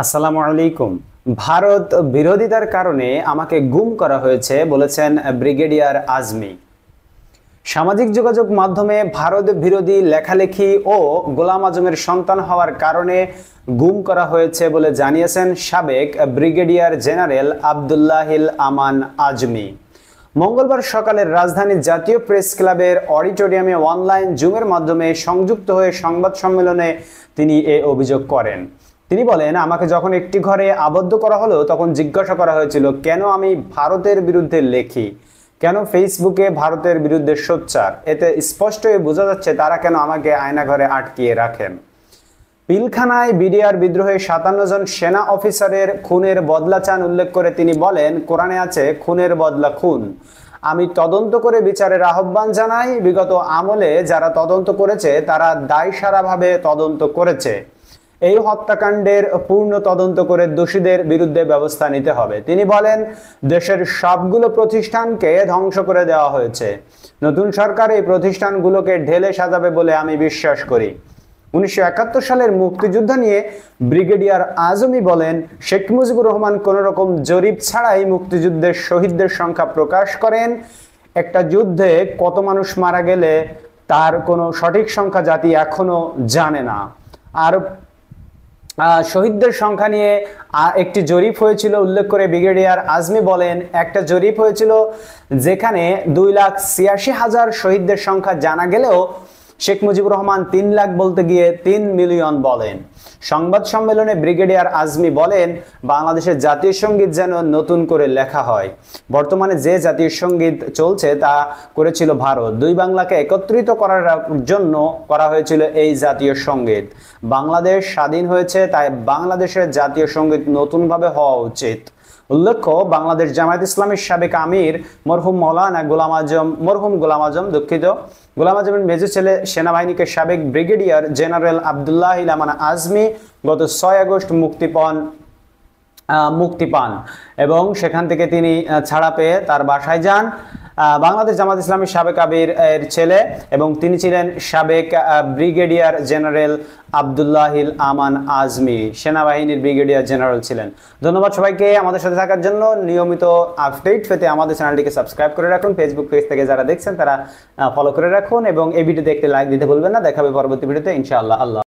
আসসালামু আলাইকুম। ভারত বিরোধিতার কারণে আমাকে গুম করা হয়েছে বলেছেন ব্রিগেডিয়ার আজমি। সামাজিক যোগাযোগ মাধ্যমে ভারত বিরোধী লেখালেখি ও গোলাম আজমের সন্তান হওয়ার কারণে গুম করা হয়েছে বলে জানিয়েছেন সাবেক ব্রিগেডিয়ার জেনারেল আব্দুল্লাহিল আমান আজমি। মঙ্গলবার সকালে রাজধানীর জাতীয় প্রেস ক্লাবের অডিটোরিয়ামে অনলাইন জুমের মাধ্যমে সংযুক্ত হয়ে সংবাদ সম্মেলনে তিনি এ অভিযোগ করেন। তিনি বলেন, আমাকে যখন একটি ঘরে আবদ্ধ করা হলো তখন জিজ্ঞাসা করা হয়েছিল কেন আমি ভারতের বিরুদ্ধে লেখি, কেন ফেসবুকে ভারতের বিরুদ্ধে সোচ্চার। এতে স্পষ্টই বোঝা যাচ্ছে তারা কেন আমাকে আয়নাঘরে আটকিয়ে রাখেন। পিলখানায় বিডিআর বিদ্রোহে ৫৭ জন সেনা অফিসারের খুনের বদলা চান উল্লেখ করে তিনি বলেন, কোরআনে আছে খুনের বদলা খুন। আমি তদন্ত করে বিচারের আহ্বান জানাই। বিগত আমলে যারা তদন্ত করেছে তারা দায়সারাভাবে তদন্ত করেছে। এই হত্যাকাণ্ডের পূর্ণ তদন্ত করে দোষীদের বিরুদ্ধে ব্যবস্থা নিতে হবে। তিনি বলেন, দেশের সবগুলো প্রতিষ্ঠানকে ধ্বংস করে দেওয়া হয়েছে। নতুন সরকার এই প্রতিষ্ঠানগুলোকে ঢেলে সাজাবে বলে আমি বিশ্বাস করি। ১৯৭১ সালের মুক্তিযুদ্ধ নিয়ে ব্রিগেডিয়ার আজমি বলেন, শেখ মুজিবুর রহমান কোন রকম জরিপ ছাড়াই মুক্তিযুদ্ধের শহীদদের সংখ্যা প্রকাশ করেন। একটা যুদ্ধে কত মানুষ মারা গেলে তার কোনো সঠিক সংখ্যা জাতি এখনো জানে না। আর শহীদদের সংখ্যা নিয়ে একটি জরিপ হয়েছিল উল্লেখ করে ব্রিগেডিয়ার আজমি বলেন, একটা জরিপ হয়েছিল যেখানে ২,৮৬,০০০ শহীদদের সংখ্যা জানা গেলেও শেখ মুজিবুর রহমান ৩ লাখ বলতে গিয়ে ৩ মিলিয়ন বলেন। সংবাদ সম্মেলনে ব্রিগেডিয়ার আজমি বলেন, বাংলাদেশের জাতীয় সঙ্গীত যেন নতুন করে লেখা হয়। বর্তমানে যে জাতীয় সঙ্গীত চলছে তা করেছিল ভারত। দুই বাংলাকে একত্রিত করার জন্য করা হয়েছিল এই জাতীয় সঙ্গীত। বাংলাদেশ স্বাধীন হয়েছে, তাই বাংলাদেশের জাতীয় সঙ্গীত নতুনভাবে হওয়া উচিত। উল্লেখ্য, বাংলাদেশ জামায়াত ইসলামীর সাবেক আমির মরহুম গোলাম আজমের মেজর ছেলে সেনাবাহিনীকে সাবেক ব্রিগেডিয়ার জেনারেল আব্দুল্লাহিল আমান আজমি গত ৬ আগস্ট মুক্তি পান এবং সেখান থেকে তিনি ছাড়া পেয়ে তার বাসায় যান। বাংলাদেশ জামায়াত ইসলামীর সাবেক আমির এর ছেলে এবং তিনি ছিলেন সাবেক ব্রিগেডিয়ার জেনারেল আব্দুল্লাহিল আমান আজমি, সেনাবাহিনীর ব্রিগেডিয়ার জেনারেল ছিলেন। ধন্যবাদ সবাইকে আমাদের সাথে থাকার জন্য। নিয়মিত আপডেট পেতে আমাদের চ্যানেলটিকে সাবস্ক্রাইব করে রাখুন। ফেসবুক পেজ থেকে যারা দেখছেন তারা ফলো করে রাখুন এবং এই ভিডিও দেখতে লাইক দিতে ভুলবেন না। দেখা হবে পরবর্তী ভিডিওতে ইনশাআল্লাহ। আল্লাহ।